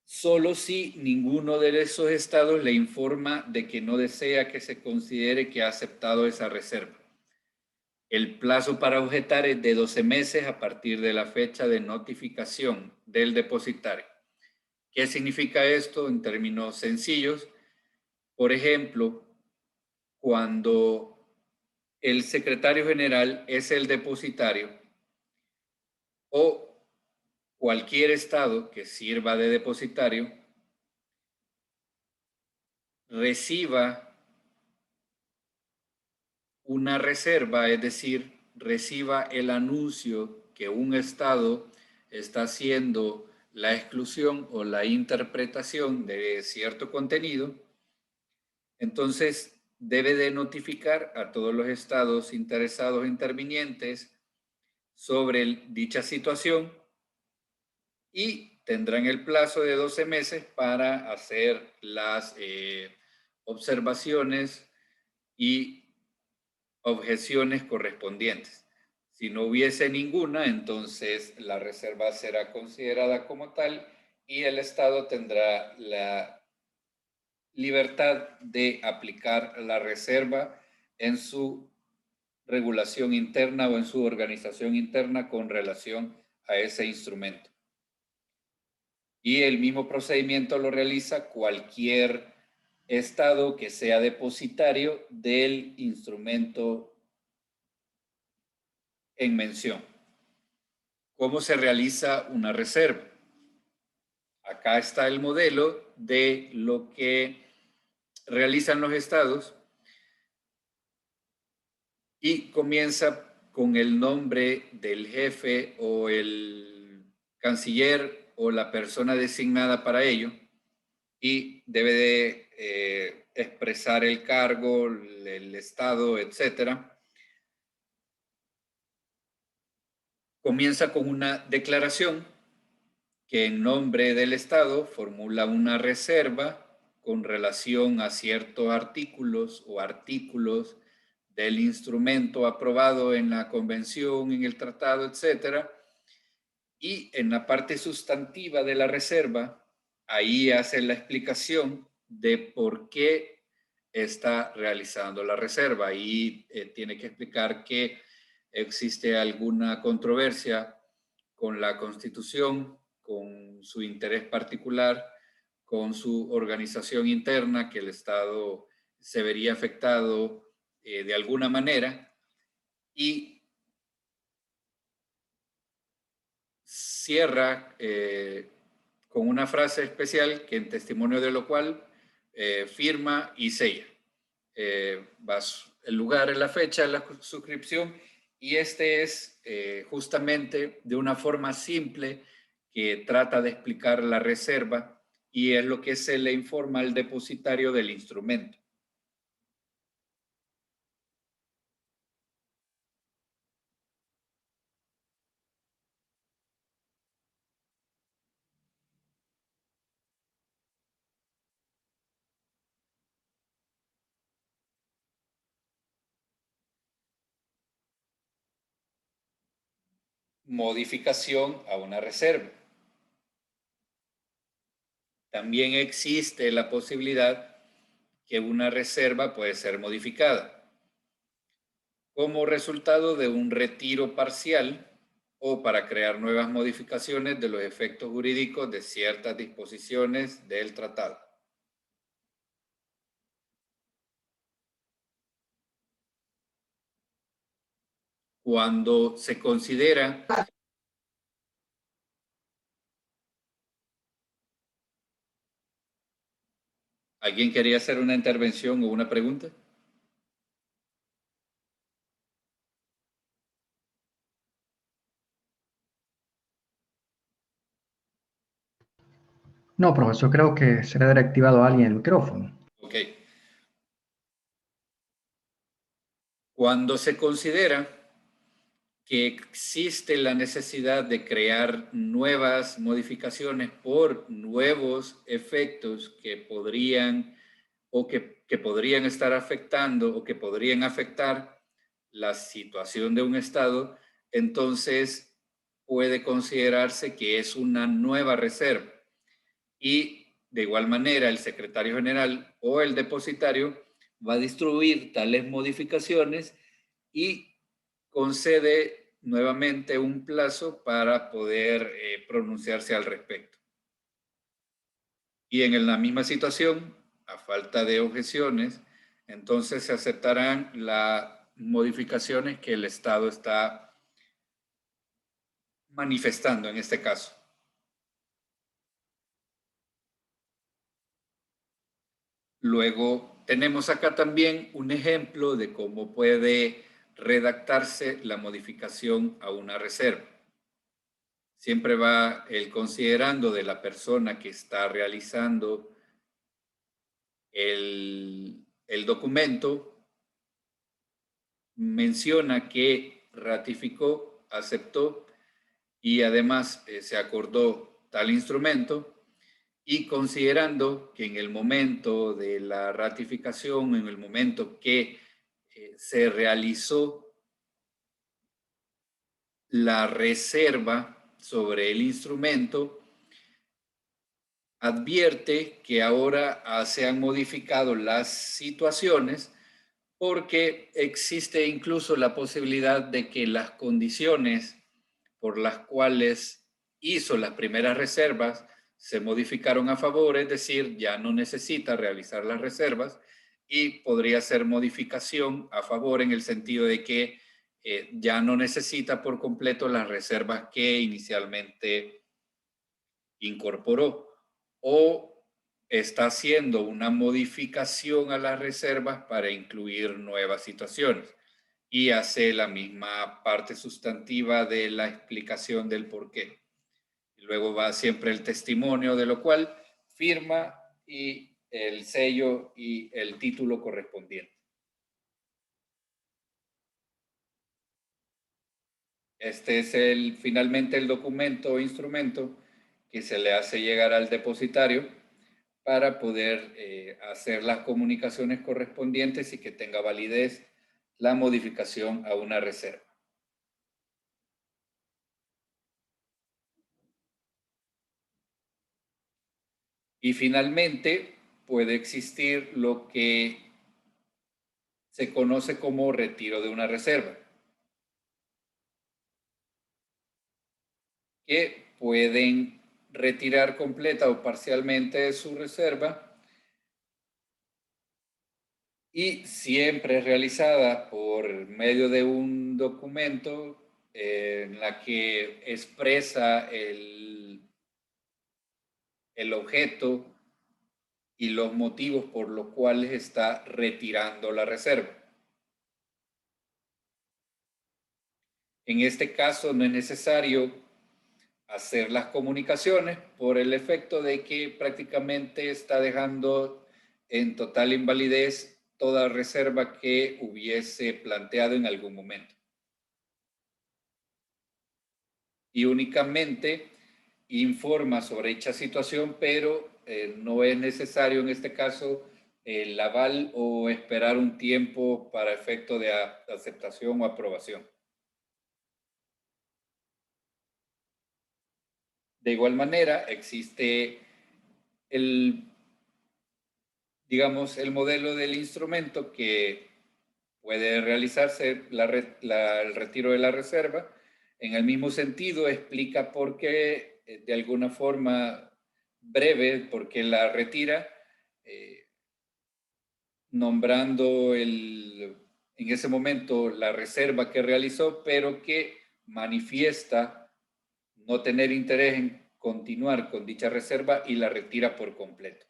B: solo si ninguno de esos estados le informa de que no desea que se considere que ha aceptado esa reserva. El plazo para objetar es de 12 meses a partir de la fecha de notificación del depositario. ¿Qué significa esto en términos sencillos? Por ejemplo, cuando el secretario general es el depositario o cualquier estado que sirva de depositario reciba una reserva, es decir, reciba el anuncio que un estado está haciendo la exclusión o la interpretación de cierto contenido, entonces debe de notificar a todos los estados interesados intervinientes sobre dicha situación y tendrán el plazo de 12 meses para hacer las observaciones y objeciones correspondientes. Si no hubiese ninguna, entonces la reserva será considerada como tal y el Estado tendrá la libertad de aplicar la reserva en su regulación interna o en su organización interna con relación a ese instrumento. Y el mismo procedimiento lo realiza cualquier estado que sea depositario del instrumento en mención. ¿Cómo se realiza una reserva? Acá está el modelo de lo que realizan los estados y comienza con el nombre del jefe o el canciller o la persona designada para ello y debe de expresar el cargo, el estado, etcétera. Comienza con una declaración que en nombre del Estado formula una reserva con relación a ciertos artículos o artículos del instrumento aprobado en la convención, en el tratado, etcétera. Y en la parte sustantiva de la reserva, ahí hace la explicación de por qué está realizando la reserva. Ahí tiene que explicar que existe alguna controversia con la Constitución, con su interés particular, con su organización interna, que el Estado se vería afectado de alguna manera, y cierra con una frase especial que en testimonio de lo cual firma y sella. Va el lugar, la fecha, la suscripción, y este es justamente de una forma simple que trata de explicar la reserva y es lo que se le informa al depositario del instrumento. Modificación a una reserva. También existe la posibilidad que una reserva puede ser modificada como resultado de un retiro parcial o para crear nuevas modificaciones de los efectos jurídicos de ciertas disposiciones del tratado. Cuando se considera ¿Alguien quería hacer una intervención o una pregunta?
D: No, profesor, creo que se le ha reactivado a alguien el micrófono.
B: Ok. Cuando se considera que existe la necesidad de crear nuevas modificaciones por nuevos efectos que podrían que podrían estar afectando o que podrían afectar la situación de un estado, entonces puede considerarse que es una nueva reserva. Y de igual manera el secretario general o el depositario va a distribuir tales modificaciones y concede nuevamente un plazo para poder pronunciarse al respecto. Y en la misma situación, a falta de objeciones, entonces se aceptarán las modificaciones que el Estado está manifestando en este caso. Luego tenemos acá también un ejemplo de cómo puede redactarse la modificación a una reserva. Siempre va el considerando de la persona que está realizando el documento, menciona que ratificó, aceptó y además se acordó tal instrumento, y considerando que en el momento de la ratificación, en el momento que se realizó la reserva sobre el instrumento, advierte que ahora se han modificado las situaciones porque existe incluso la posibilidad de que las condiciones por las cuales hizo las primeras reservas se modificaron a favor, es decir, ya no necesita realizar las reservas y podría ser modificación a favor en el sentido de que ya no necesita por completo las reservas que inicialmente incorporó o está haciendo una modificación a las reservas para incluir nuevas situaciones y hace la misma parte sustantiva de la explicación del por qué. Luego va siempre el testimonio, de lo cual firma y el sello y el título correspondiente. Este es finalmente el documento o instrumento que se le hace llegar al depositario para poder hacer las comunicaciones correspondientes y que tenga validez la modificación a una reserva. Y finalmente puede existir lo que se conoce como retiro de una reserva, que pueden retirar completa o parcialmente su reserva y siempre es realizada por medio de un documento en la que expresa el objeto y los motivos por los cuales está retirando la reserva. En este caso no es necesario hacer las comunicaciones por el efecto de que prácticamente está dejando en total invalidez toda reserva que hubiese planteado en algún momento. Y únicamente informa sobre dicha situación, pero no es necesario en este caso el aval o esperar un tiempo para efecto de aceptación o aprobación. De igual manera, existe el, digamos, el modelo del instrumento que puede realizarse el retiro de la reserva. En el mismo sentido, explica por qué, de alguna forma breve, por qué la retira, nombrando en ese momento la reserva que realizó, pero que manifiesta no tener interés en continuar con dicha reserva y la retira por completo.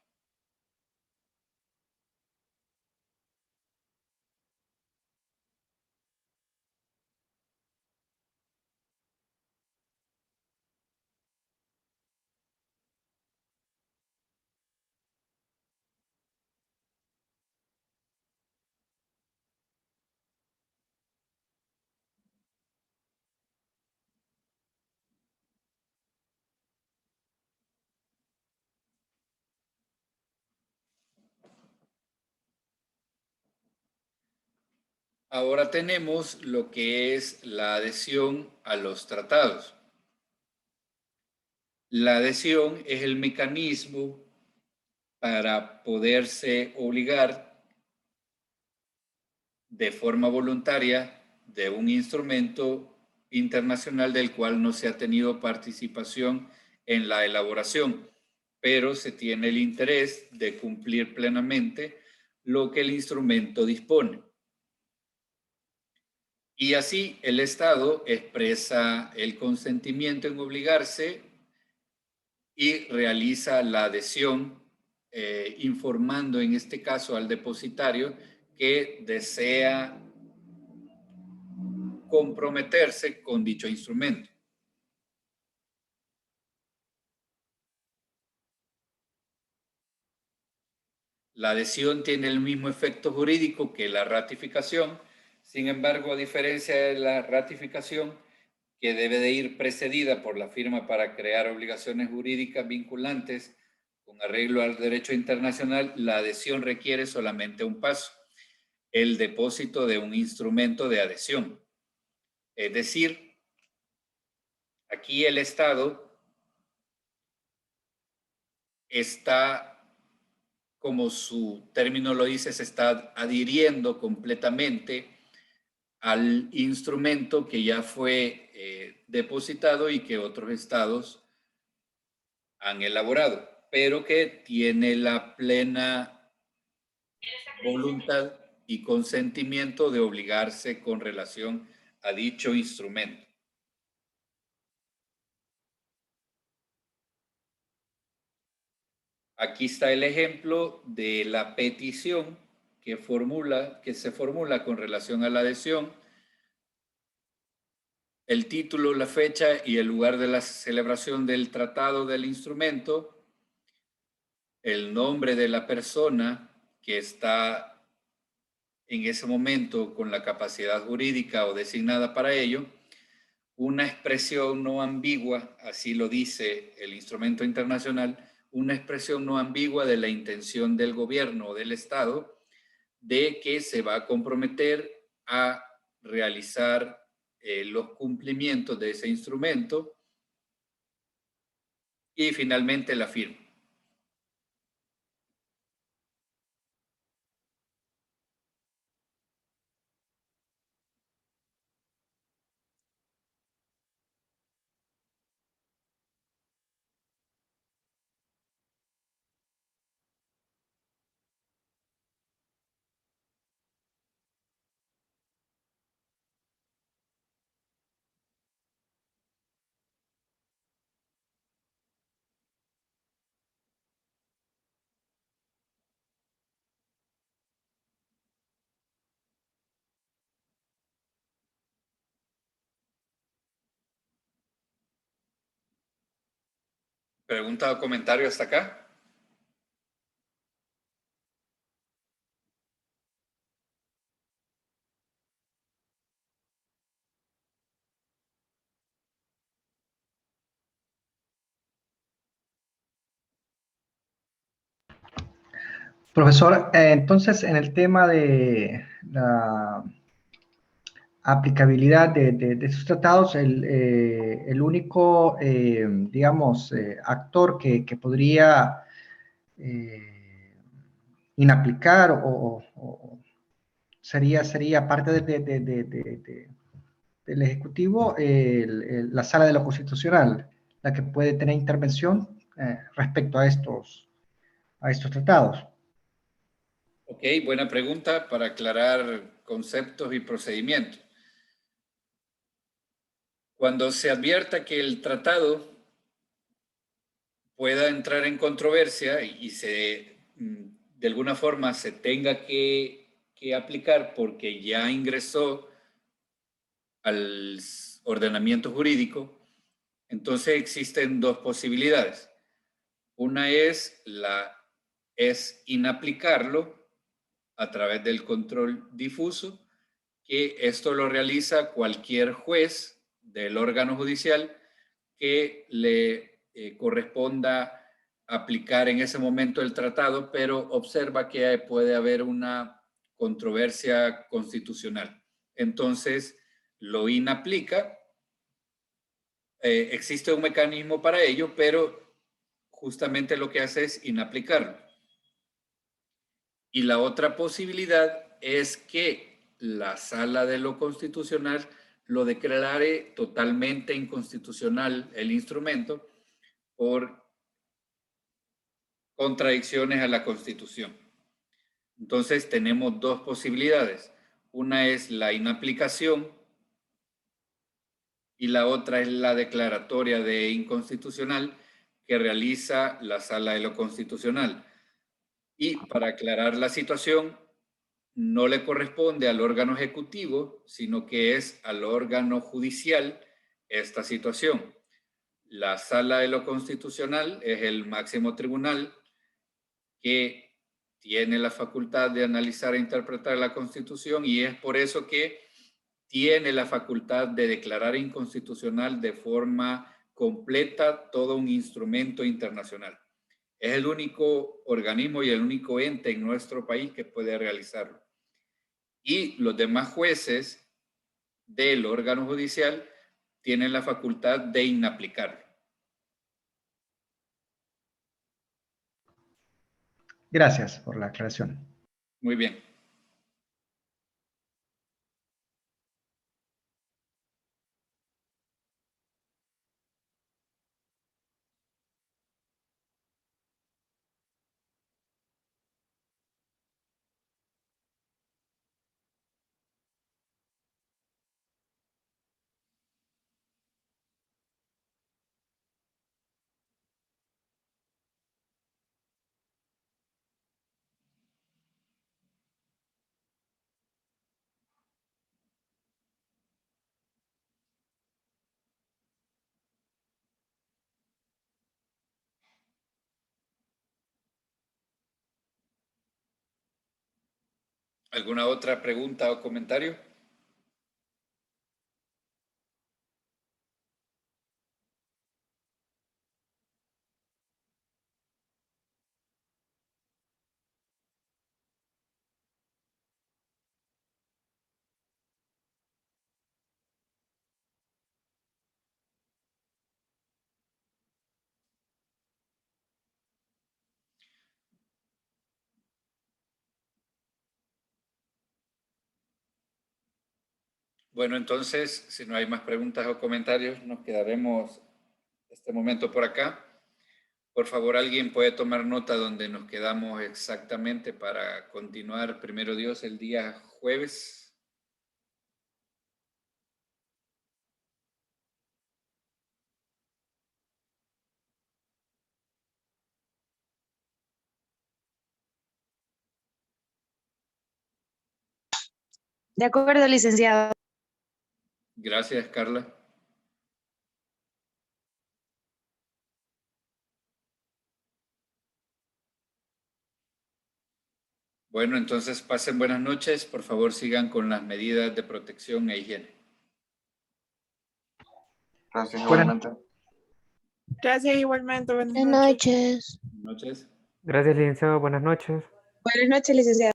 B: Ahora tenemos lo que es la adhesión a los tratados. La adhesión es el mecanismo para poderse obligar de forma voluntaria de un instrumento internacional del cual no se ha tenido participación en la elaboración, pero se tiene el interés de cumplir plenamente lo que el instrumento dispone. Y así el Estado expresa el consentimiento en obligarse y realiza la adhesión, informando en este caso al depositario que desea comprometerse con dicho instrumento. La adhesión tiene el mismo efecto jurídico que la ratificación, sin embargo, a diferencia de la ratificación, que debe de ir precedida por la firma para crear obligaciones jurídicas vinculantes con arreglo al derecho internacional, la adhesión requiere solamente un paso, el depósito de un instrumento de adhesión. Es decir, aquí el Estado está, como su término lo dice, se está adhiriendo completamente al instrumento que ya fue depositado y que otros estados han elaborado, pero que tiene la plena voluntad y consentimiento de obligarse con relación a dicho instrumento. Aquí está el ejemplo de la petición que se formula con relación a la adhesión, el título, la fecha y el lugar de la celebración del tratado del instrumento, el nombre de la persona que está en ese momento con la capacidad jurídica o designada para ello, una expresión no ambigua, así lo dice el instrumento internacional, una expresión no ambigua de la intención del gobierno o del Estado de que se va a comprometer a realizar los cumplimientos de ese instrumento y finalmente la firma. ¿Pregunta o comentario hasta acá?
D: Profesor, entonces en el tema de la aplicabilidad de sus tratados, el único, digamos, actor que podría inaplicar o sería parte del Ejecutivo, la Sala de lo Constitucional, la que puede tener intervención respecto a estos tratados.
B: Ok, buena pregunta para aclarar conceptos y procedimientos. Cuando se advierta que el tratado pueda entrar en controversia y de alguna forma se tenga que aplicar porque ya ingresó al ordenamiento jurídico, entonces existen dos posibilidades. Una es inaplicarlo a través del control difuso, que esto lo realiza cualquier juez del órgano judicial que le corresponda aplicar en ese momento el tratado, pero observa que puede haber una controversia constitucional. Entonces, lo inaplica. Existe un mecanismo para ello, pero justamente lo que hace es inaplicarlo. Y la otra posibilidad es que la Sala de lo Constitucional lo declare totalmente inconstitucional el instrumento por contradicciones a la Constitución. Entonces tenemos dos posibilidades. Una es la inaplicación y la otra es la declaratoria de inconstitucional que realiza la Sala de lo Constitucional. Y para aclarar la situación, no le corresponde al órgano ejecutivo, sino que es al órgano judicial esta situación. La Sala de lo Constitucional es el máximo tribunal que tiene la facultad de analizar e interpretar la Constitución y es por eso que tiene la facultad de declarar inconstitucional de forma completa todo un instrumento internacional. Es el único organismo y el único ente en nuestro país que puede realizarlo. Y los demás jueces del órgano judicial tienen la facultad de inaplicarlo.
D: Gracias por la aclaración.
B: Muy bien. ¿Alguna otra pregunta o comentario? Bueno, entonces, si no hay más preguntas o comentarios, nos quedaremos este momento por acá. Por favor, alguien puede tomar nota donde nos quedamos exactamente para continuar, primero Dios, el día jueves.
A: De acuerdo, licenciado.
B: Gracias, Carla. Bueno, entonces pasen buenas noches. Por favor, sigan con las medidas de protección e higiene.
E: Gracias
D: Buenas-
E: igualmente.
F: Gracias igualmente. Buenas
G: Buenas
F: noches.
G: noches.
B: Buenas noches.
H: Gracias, licenciado. Buenas noches.
A: Buenas noches, licenciado.